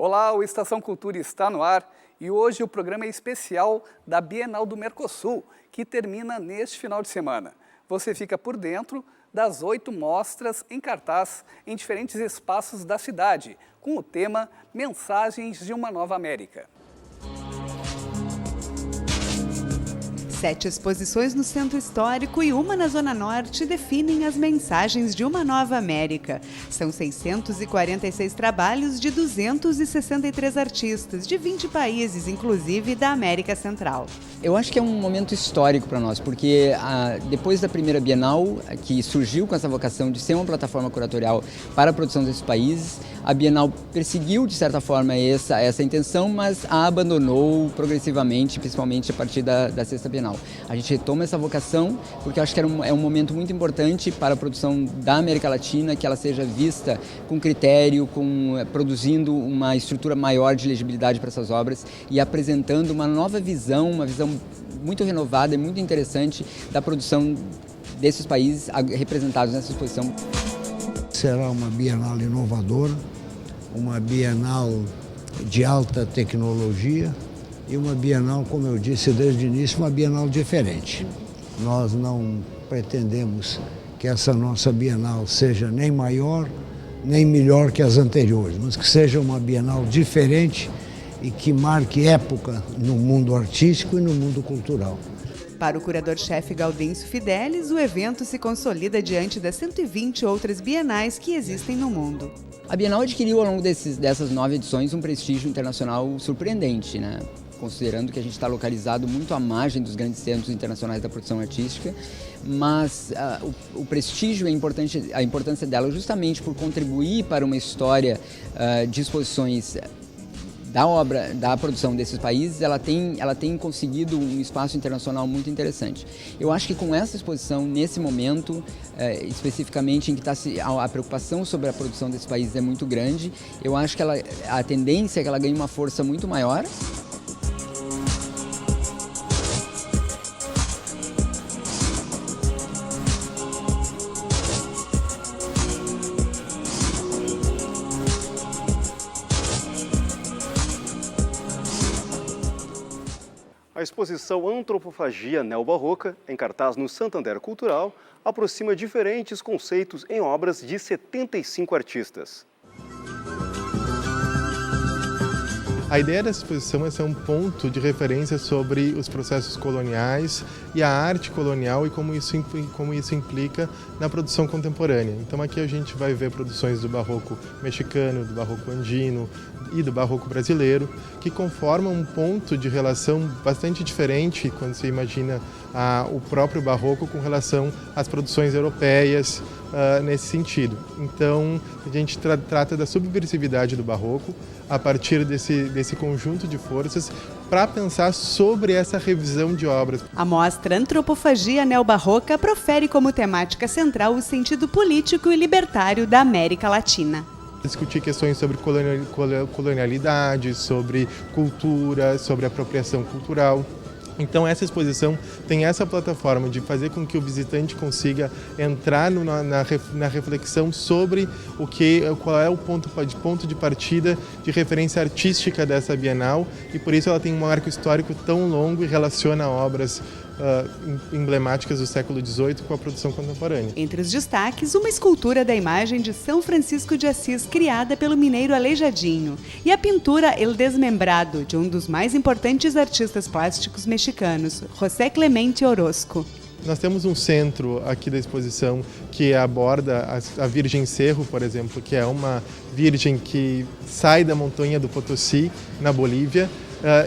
Olá, o Estação Cultura está no ar e hoje o programa é especial da Bienal do Mercosul, que termina neste final de semana. Você fica por dentro das 8 mostras em cartaz em diferentes espaços da cidade, com o tema Mensagens de uma Nova América. 7 exposições no Centro Histórico e uma na Zona Norte definem as mensagens de uma nova América. São 646 trabalhos de 263 artistas, de 20 países, inclusive da América Central. Eu acho que é um momento histórico para nós, porque depois da primeira Bienal, que surgiu com essa vocação de ser uma plataforma curatorial para a produção desses países, a Bienal perseguiu, de certa forma, essa intenção, mas a abandonou progressivamente, principalmente a partir da sexta Bienal. A gente retoma essa vocação porque eu acho que é um momento muito importante para a produção da América Latina, que ela seja vista com critério, produzindo uma estrutura maior de legibilidade para essas obras e apresentando uma nova visão, uma visão muito renovada e muito interessante da produção desses países representados nessa exposição. Será uma Bienal inovadora, uma Bienal de alta tecnologia e uma Bienal, como eu disse desde o início, uma Bienal diferente. Nós não pretendemos que essa nossa Bienal seja nem maior, nem melhor que as anteriores, mas que seja uma Bienal diferente e que marque época no mundo artístico e no mundo cultural. Para o curador-chefe Gaudêncio Fidelis, o evento se consolida diante das 120 outras bienais que existem no mundo. A Bienal adquiriu ao longo dessas 9 edições um prestígio internacional surpreendente, né? Considerando que a gente está localizado muito à margem dos grandes centros internacionais da produção artística, mas o prestígio e a importância dela justamente por contribuir para uma história de exposições da produção desses países, ela tem conseguido um espaço internacional muito interessante. Eu acho que com essa exposição, nesse momento, especificamente em que a preocupação sobre a produção desses países é muito grande, eu acho que a tendência é que ela ganhe uma força muito maior. A exposição Antropofagia Neobarroca, em cartaz no Santander Cultural, aproxima diferentes conceitos em obras de 75 artistas. A ideia dessa exposição é ser um ponto de referência sobre os processos coloniais e a arte colonial e como isso implica na produção contemporânea. Então aqui a gente vai ver produções do barroco mexicano, do barroco andino e do barroco brasileiro, que conformam um ponto de relação bastante diferente quando se imagina o próprio barroco com relação às produções europeias nesse sentido. Então a gente trata da subversividade do barroco a partir desse conjunto de forças para pensar sobre essa revisão de obras. A mostra Antropofagia Neobarroca profere como temática central o sentido político e libertário da América Latina. Discutir questões sobre colonialidade, sobre cultura, sobre apropriação cultural. Então essa exposição tem essa plataforma de fazer com que o visitante consiga entrar na reflexão sobre qual é o ponto de partida de referência artística dessa Bienal, e por isso ela tem um arco histórico tão longo e relaciona obras emblemáticas do século XVIII com a produção contemporânea. Entre os destaques, uma escultura da imagem de São Francisco de Assis, criada pelo mineiro Aleijadinho, e a pintura El Desmembrado, de um dos mais importantes artistas plásticos mexicanos, José Clemente Orozco. Nós temos um centro aqui da exposição que aborda a Virgem Cerro, por exemplo, que é uma virgem que sai da montanha do Potosí, na Bolívia,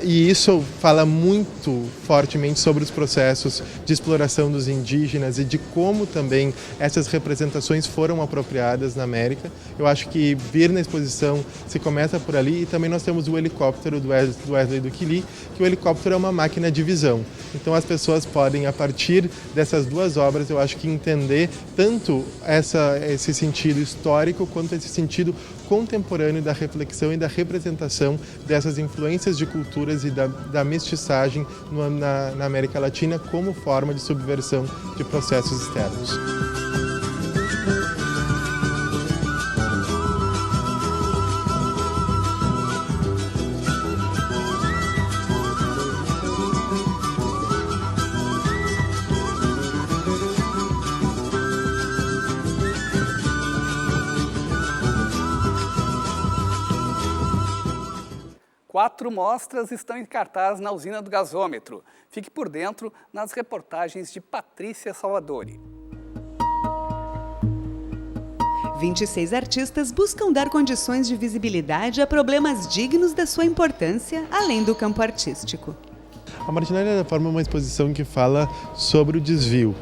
e isso fala muito fortemente sobre os processos de exploração dos indígenas e de como também essas representações foram apropriadas na América. Eu acho que vir na exposição se começa por ali, e também nós temos o helicóptero do Wesley do Quili, que o helicóptero é uma máquina de visão. Então as pessoas podem, a partir dessas duas obras, eu acho que entender tanto esse sentido histórico quanto esse sentido contemporâneo da reflexão e da representação dessas influências de culturas e da mestiçagem na América Latina como forma de subversão de processos externos. 4 mostras estão em cartaz na usina do gasômetro. Fique por dentro nas reportagens de Patrícia Salvadori. 26 artistas buscam dar condições de visibilidade a problemas dignos da sua importância, além do campo artístico. A Marginalia da Forma é uma exposição que fala sobre o desvio.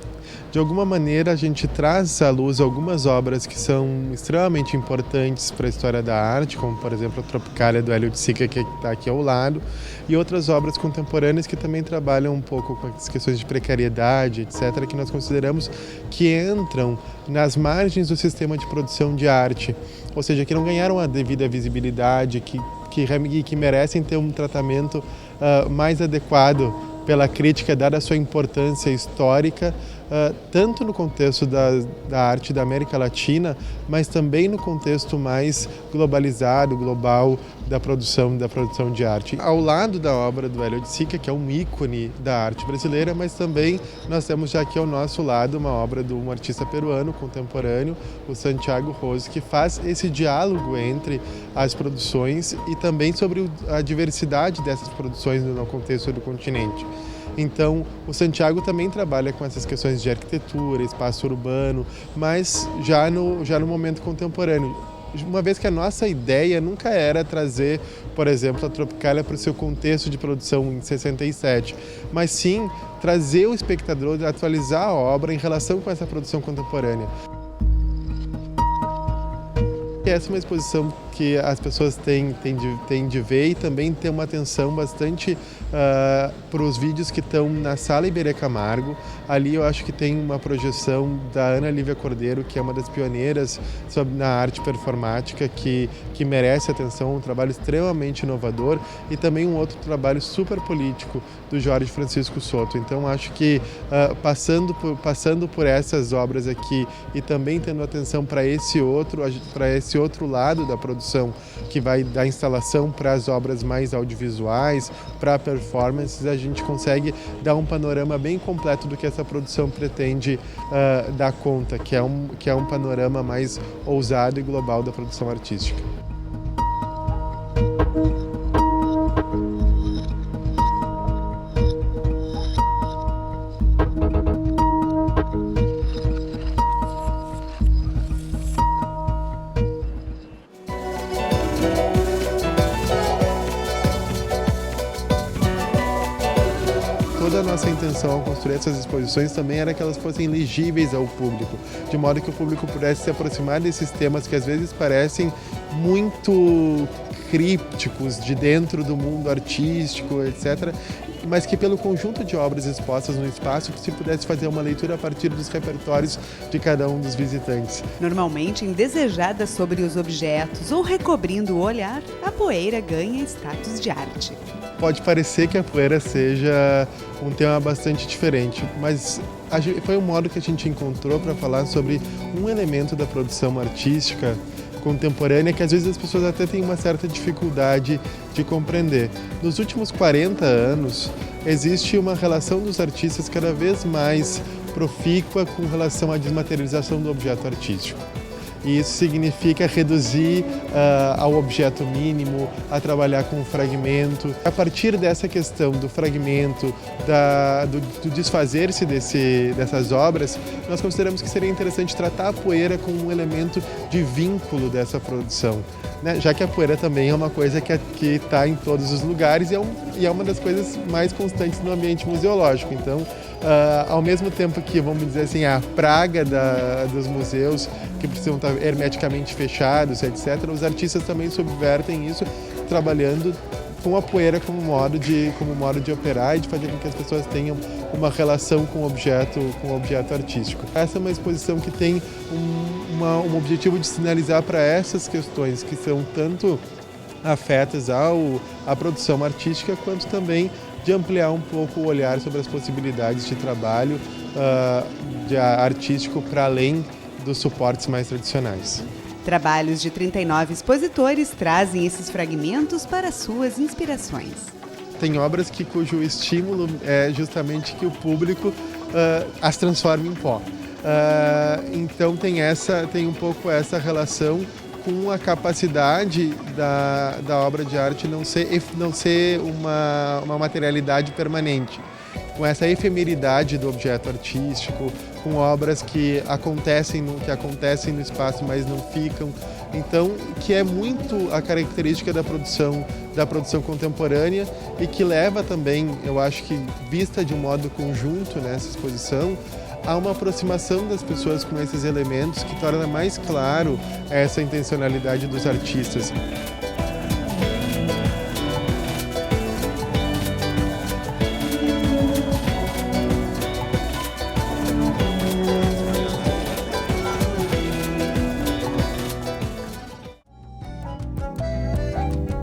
De alguma maneira, a gente traz à luz algumas obras que são extremamente importantes para a história da arte, como, por exemplo, a Tropicália do Hélio de Sica, que está aqui ao lado, e outras obras contemporâneas que também trabalham um pouco com as questões de precariedade, etc., que nós consideramos que entram nas margens do sistema de produção de arte, ou seja, que não ganharam a devida visibilidade, que merecem ter um tratamento mais adequado pela crítica, dada a sua importância histórica, tanto no contexto da arte da América Latina, mas também no contexto mais globalizado, global, da produção de arte. Ao lado da obra do Hélio de Sica, que é um ícone da arte brasileira, mas também nós temos já aqui ao nosso lado uma obra de um artista peruano contemporâneo, o Santiago Rose, que faz esse diálogo entre as produções e também sobre a diversidade dessas produções no contexto do continente. Então, o Santiago também trabalha com essas questões de arquitetura, espaço urbano, mas já no momento contemporâneo. Uma vez que a nossa ideia nunca era trazer, por exemplo, a Tropicália para o seu contexto de produção em 67, mas sim trazer o espectador, atualizar a obra em relação com essa produção contemporânea. Essa é uma exposição que as pessoas têm de ver e também tem uma atenção bastante para os vídeos que estão na Sala Iberê Camargo. Ali eu acho que tem uma projeção da Ana Lívia Cordeiro, que é uma das pioneiras na arte performática, que merece atenção, um trabalho extremamente inovador, e também um outro trabalho super político do Jorge Francisco Soto. Então acho que passando por essas obras aqui e também tendo atenção para esse outro lado da produção, que vai da instalação para as obras mais audiovisuais, para performances, a gente consegue dar um panorama bem completo do que essa produção pretende dar conta, que é um panorama mais ousado e global da produção artística. Toda a nossa intenção ao construir essas exposições também era que elas fossem legíveis ao público, de modo que o público pudesse se aproximar desses temas que às vezes parecem muito crípticos de dentro do mundo artístico, etc., mas que pelo conjunto de obras expostas no espaço se pudesse fazer uma leitura a partir dos repertórios de cada um dos visitantes. Normalmente indesejada sobre os objetos ou recobrindo o olhar, a poeira ganha status de arte. Pode parecer que a poeira seja um tema bastante diferente, mas foi um modo que a gente encontrou para falar sobre um elemento da produção artística contemporânea que às vezes as pessoas até têm uma certa dificuldade de compreender. Nos últimos 40 anos, existe uma relação dos artistas cada vez mais profícua com relação à desmaterialização do objeto artístico. E isso significa reduzir ao objeto mínimo, a trabalhar com o fragmento. A partir dessa questão do fragmento, do desfazer-se dessas obras, nós consideramos que seria interessante tratar a poeira como um elemento de vínculo dessa produção, né? Já que a poeira também é uma coisa que está em todos os lugares e é uma das coisas mais constantes no ambiente museológico. Então, ao mesmo tempo que, vamos dizer assim, a praga dos museus que precisam estar hermeticamente fechados, etc., os artistas também subvertem isso, trabalhando com a poeira como modo de operar e de fazer com que as pessoas tenham uma relação com o objeto artístico. Essa é uma exposição que tem um objetivo de sinalizar para essas questões que são tanto afetas à produção artística, quanto também de ampliar um pouco o olhar sobre as possibilidades de trabalho artístico para além dos suportes mais tradicionais. Trabalhos de 39 expositores trazem esses fragmentos para suas inspirações. Tem obras cujo estímulo é justamente que o público as transforme em pó. Então tem um pouco essa relação com a capacidade da obra de arte não ser uma materialidade permanente, com essa efemeridade do objeto artístico, com obras que acontecem no espaço, mas não ficam. Então, que é muito a característica da produção contemporânea e que leva também, eu acho que vista de um modo conjunto nessa exposição, há uma aproximação das pessoas com esses elementos que torna mais claro essa intencionalidade dos artistas.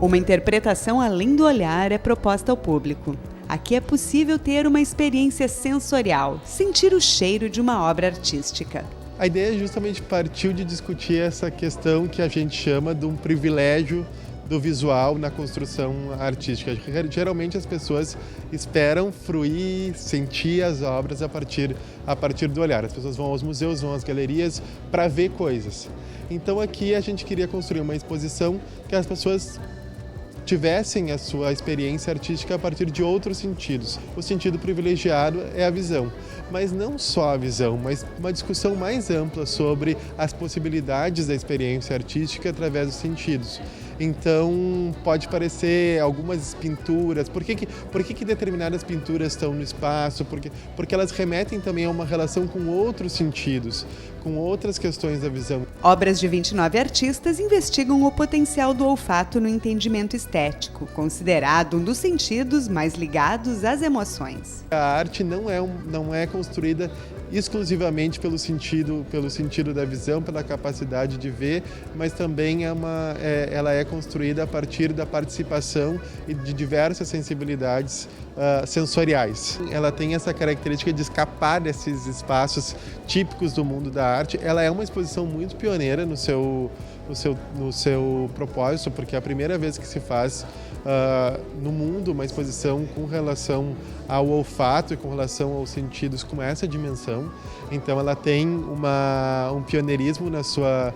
Uma interpretação além do olhar é proposta ao público. Aqui é possível ter uma experiência sensorial, sentir o cheiro de uma obra artística. A ideia justamente partiu de discutir essa questão que a gente chama de um privilégio do visual na construção artística. Geralmente as pessoas esperam fruir, sentir as obras a partir do olhar. As pessoas vão aos museus, vão às galerias para ver coisas. Então aqui a gente queria construir uma exposição que as pessoas tivessem a sua experiência artística a partir de outros sentidos. O sentido privilegiado é a visão, mas não só a visão, mas uma discussão mais ampla sobre as possibilidades da experiência artística através dos sentidos. Então, pode parecer algumas pinturas, por que determinadas pinturas estão no espaço? Porque elas remetem também a uma relação com outros sentidos, com outras questões da visão. Obras de 29 artistas investigam o potencial do olfato no entendimento estético, considerado um dos sentidos mais ligados às emoções. A arte não é construída exclusivamente pelo sentido da visão, pela capacidade de ver, mas também ela é construída a partir da participação de diversas sensibilidades sensoriais. Ela tem essa característica de escapar desses espaços típicos do mundo da arte. Ela é uma exposição muito pioneira no seu propósito, porque é a primeira vez que se faz no mundo uma exposição com relação ao olfato e com relação aos sentidos com essa dimensão. Então ela tem um pioneirismo na sua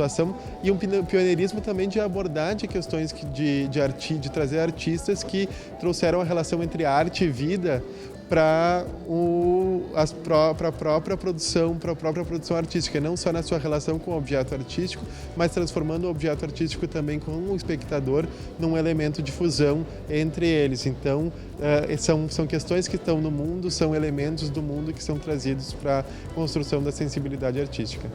ação e um pioneirismo também de abordar de questões de trazer artistas que trouxeram a relação entre arte e vida para a própria produção artística, não só na sua relação com o objeto artístico, mas transformando o objeto artístico também com o espectador num elemento de fusão entre eles. Então, são questões que estão no mundo, são elementos do mundo que são trazidos para a construção da sensibilidade artística.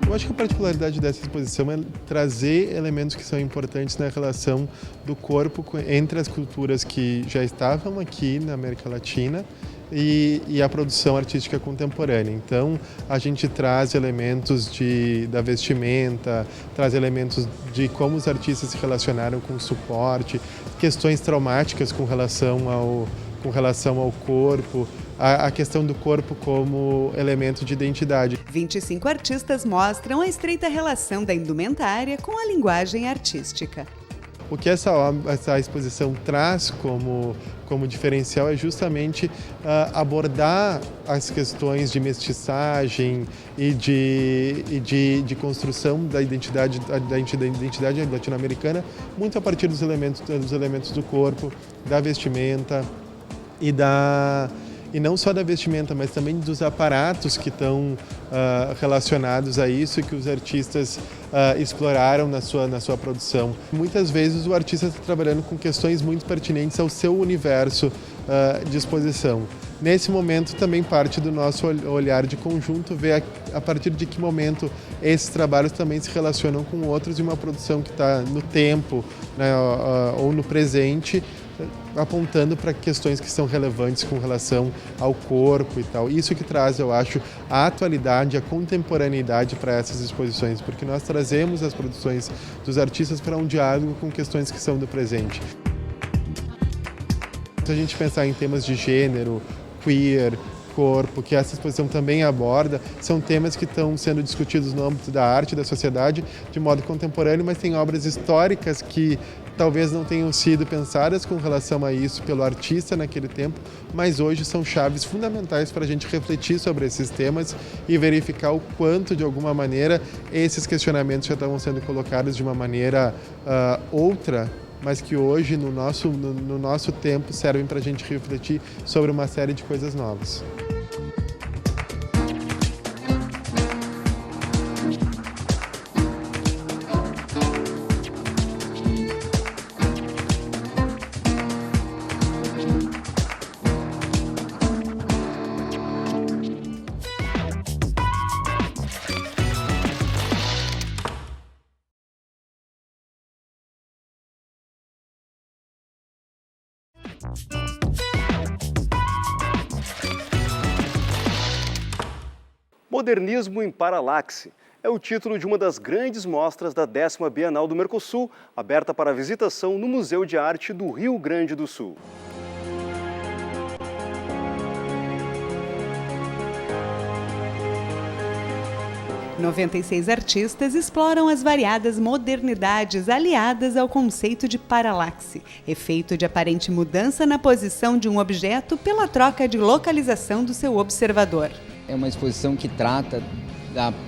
Eu acho que a particularidade dessa exposição é trazer elementos que são importantes na relação do corpo entre as culturas que já estavam aqui na América Latina e a produção artística contemporânea. Então, a gente traz elementos da vestimenta, traz elementos de como os artistas se relacionaram com o suporte, questões traumáticas com relação ao corpo, a questão do corpo como elemento de identidade. 25 artistas mostram a estreita relação da indumentária com a linguagem artística. O que essa exposição traz como diferencial é justamente abordar as questões de mestiçagem e de construção da identidade latino-americana, muito a partir dos elementos do corpo, da vestimenta e não só da vestimenta, mas também dos aparatos que estão relacionados a isso e que os artistas exploraram na sua produção. Muitas vezes o artista está trabalhando com questões muito pertinentes ao seu universo de exposição. Nesse momento também parte do nosso olhar de conjunto, ver a partir de que momento esses trabalhos também se relacionam com outros e uma produção que está no tempo, né, ou no presente, apontando para questões que são relevantes com relação ao corpo e tal. Isso que traz, eu acho, a atualidade, a contemporaneidade para essas exposições, porque nós trazemos as produções dos artistas para um diálogo com questões que são do presente. Se a gente pensar em temas de gênero, queer, corpo, que essa exposição também aborda, são temas que estão sendo discutidos no âmbito da arte, da sociedade, de modo contemporâneo, mas tem obras históricas que talvez não tenham sido pensadas com relação a isso pelo artista naquele tempo, mas hoje são chaves fundamentais para a gente refletir sobre esses temas e verificar o quanto, de alguma maneira, esses questionamentos já estavam sendo colocados de uma maneira outra, mas que hoje, no nosso tempo, servem para a gente refletir sobre uma série de coisas novas. Modernismo em Paralaxe é o título de uma das grandes mostras da 10ª Bienal do Mercosul, aberta para visitação no Museu de Arte do Rio Grande do Sul. – 96 artistas exploram as variadas modernidades aliadas ao conceito de paralaxe, efeito de aparente mudança na posição de um objeto pela troca de localização do seu observador. É uma exposição que trata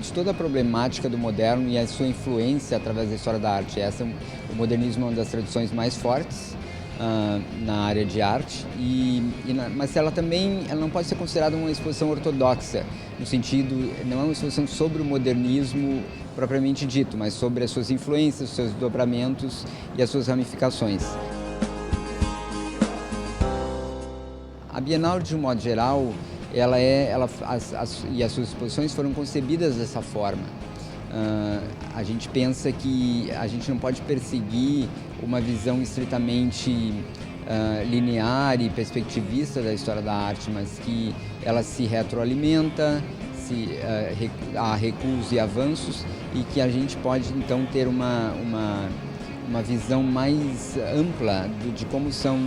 de toda a problemática do moderno e a sua influência através da história da arte. O modernismo é uma das tradições mais fortes na área de arte, mas ela não pode ser considerada uma exposição ortodoxa, no sentido, não é uma exposição sobre o modernismo propriamente dito, mas sobre as suas influências, os seus desdobramentos e as suas ramificações. A Bienal, de um modo geral, e as suas exposições foram concebidas dessa forma. A gente pensa que a gente não pode perseguir uma visão estritamente linear e perspectivista da história da arte, mas que ela se retroalimenta, há recuos e avanços, e que a gente pode então ter uma visão mais ampla de como são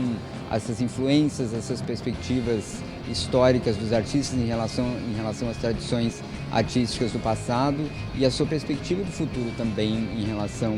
essas influências, essas perspectivas históricas dos artistas em relação às tradições artísticas do passado e a sua perspectiva do futuro também em relação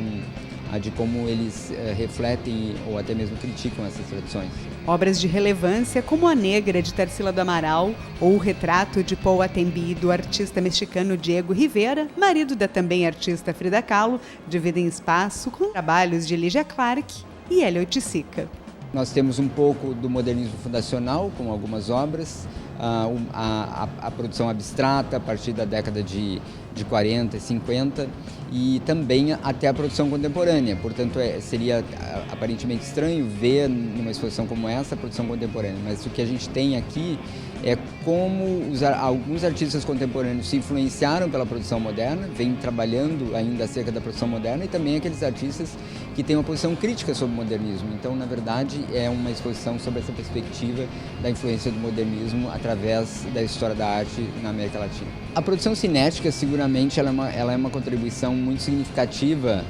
a de como eles refletem ou até mesmo criticam essas tradições. Obras de relevância como A Negra, de Tarsila do Amaral, ou o retrato de Paul Atembi, do artista mexicano Diego Rivera, marido da também artista Frida Kahlo, dividem espaço com trabalhos de Lígia Clark e Hélio Oiticica. Nós temos um pouco do modernismo fundacional, com algumas obras, a produção abstrata a partir da década de 40 e 50 e também até a produção contemporânea. Portanto, seria aparentemente estranho ver numa exposição como essa a produção contemporânea, mas o que a gente tem aqui é como alguns artistas contemporâneos se influenciaram pela produção moderna, vêm trabalhando ainda acerca da produção moderna, e também aqueles artistas que têm uma posição crítica sobre o modernismo. Então, na verdade, é uma exposição sobre essa perspectiva da influência do modernismo através da história da arte na América Latina. A produção cinética, seguramente, ela é uma contribuição muito significativa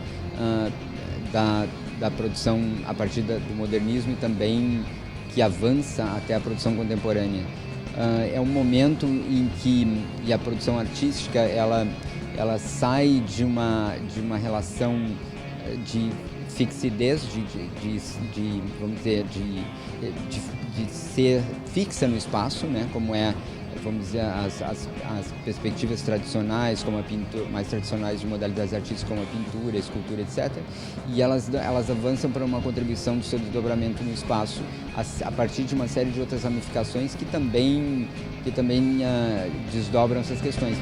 da produção a partir do modernismo e também que avança até a produção contemporânea. É um momento em que a produção artística ela sai de uma relação de fixidez, vamos dizer, de ser fixa no espaço, né? Como vamos dizer, as perspectivas tradicionais, como a pintura, mais tradicionais de modalidades artísticas como a pintura, a escultura, etc. E elas avançam para uma contribuição do seu desdobramento no espaço a partir de uma série de outras ramificações que também desdobram essas questões.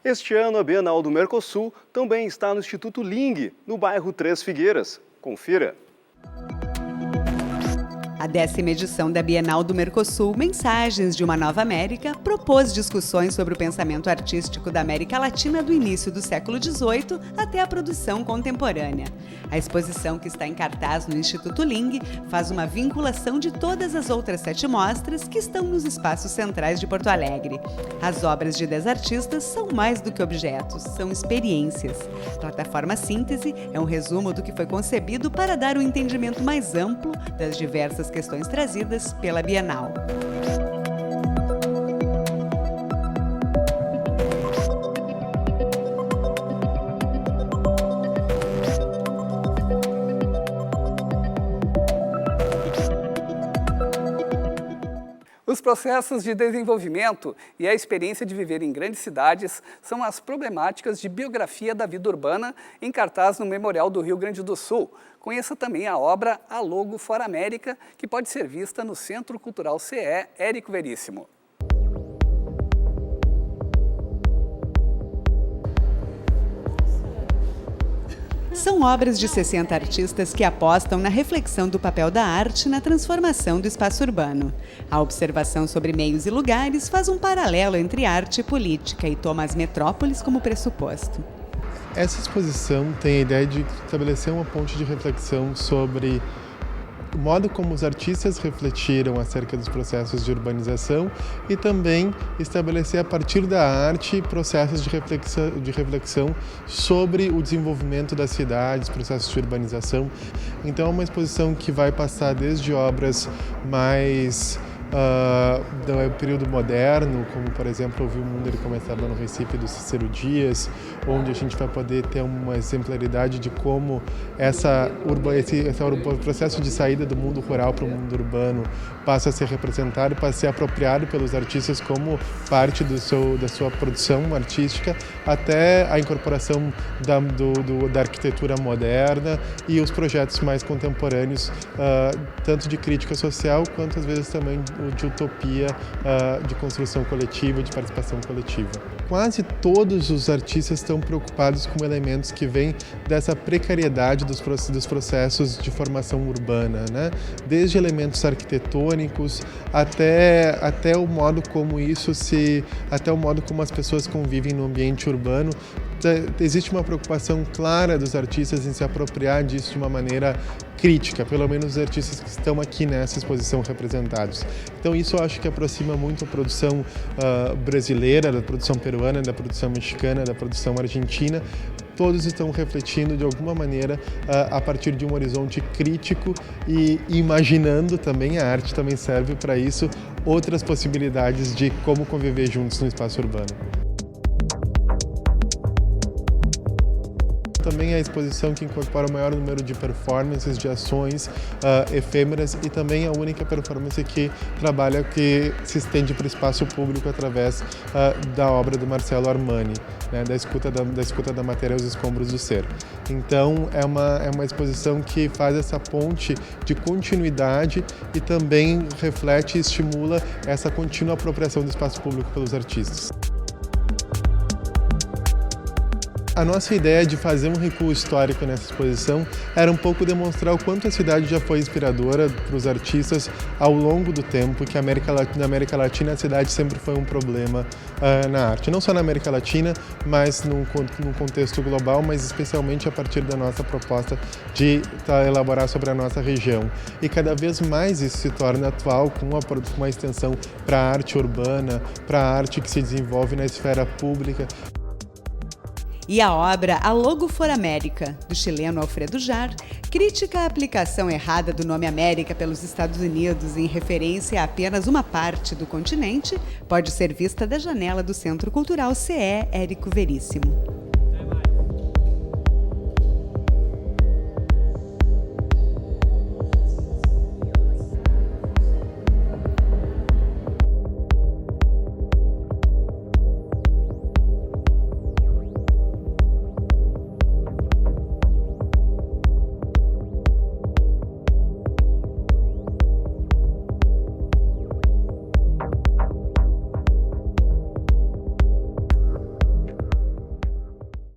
Este ano, a Bienal do Mercosul também está no Instituto Ling, no bairro Três Figueiras. Confira! A 10ª edição da Bienal do Mercosul, Mensagens de uma Nova América, propôs discussões sobre o pensamento artístico da América Latina do início do século XVIII até a produção contemporânea. A exposição, que está em cartaz no Instituto Ling, faz uma vinculação de todas as outras 7 mostras que estão nos espaços centrais de Porto Alegre. As obras de 10 artistas são mais do que objetos, são experiências. A plataforma Síntese é um resumo do que foi concebido para dar um entendimento mais amplo das diversas questões trazidas pela Bienal. Os processos de desenvolvimento e a experiência de viver em grandes cidades são as problemáticas de biografia da vida urbana em cartaz no Memorial do Rio Grande do Sul. Conheça também a obra A Logo Fora América, que pode ser vista no Centro Cultural CE Érico Veríssimo. São obras de 60 artistas que apostam na reflexão do papel da arte na transformação do espaço urbano. A observação sobre meios e lugares faz um paralelo entre arte e política e toma as metrópoles como pressuposto. Essa exposição tem a ideia de estabelecer uma ponte de reflexão sobre o modo como os artistas refletiram acerca dos processos de urbanização e também estabelecer a partir da arte processos de reflexão sobre o desenvolvimento das cidades, processos de urbanização. Então é uma exposição que vai passar desde obras mais do período moderno, como por exemplo o Viu Mundo ele começava no Recife do Cícero Dias, onde a gente vai poder ter uma exemplaridade de como esse processo de saída do mundo rural para o mundo urbano passa a ser representado, passa a ser apropriado pelos artistas como parte da sua produção artística, até a incorporação da arquitetura moderna e os projetos mais contemporâneos, tanto de crítica social quanto às vezes também de utopia, de construção coletiva, de participação coletiva. Quase todos os artistas estão preocupados com elementos que vêm dessa precariedade dos processos de formação urbana, né? Desde elementos arquitetônicos até o modo como até o modo como as pessoas convivem no ambiente urbano. Existe uma preocupação clara dos artistas em se apropriar disso de uma maneira crítica, pelo menos os artistas que estão aqui nessa exposição representados. Então isso eu acho que aproxima muito a produção brasileira, da produção peruana, da produção mexicana, da produção argentina. Todos estão refletindo de alguma maneira a partir de um horizonte crítico e imaginando também, a arte também serve para isso, outras possibilidades de como conviver juntos no espaço urbano. Também a exposição que incorpora o maior número de performances, de ações efêmeras e também a única performance que se estende para o espaço público através da obra do Marcelo Armani, né, da escuta da matéria aos escombros do ser. Então é uma exposição que faz essa ponte de continuidade e também reflete e estimula essa contínua apropriação do espaço público pelos artistas. A nossa ideia de fazer um recuo histórico nessa exposição era um pouco demonstrar o quanto a cidade já foi inspiradora para os artistas ao longo do tempo, que na América Latina a cidade sempre foi um problema na arte. Não só na América Latina, mas num contexto global, mas especialmente a partir da nossa proposta de elaborar sobre a nossa região. E cada vez mais isso se torna atual com uma extensão para a arte urbana, para a arte que se desenvolve na esfera pública. E a obra A Logo Fora América, do chileno Alfredo Jar, critica a aplicação errada do nome América pelos Estados Unidos em referência a apenas uma parte do continente, pode ser vista da janela do Centro Cultural CE Érico Veríssimo.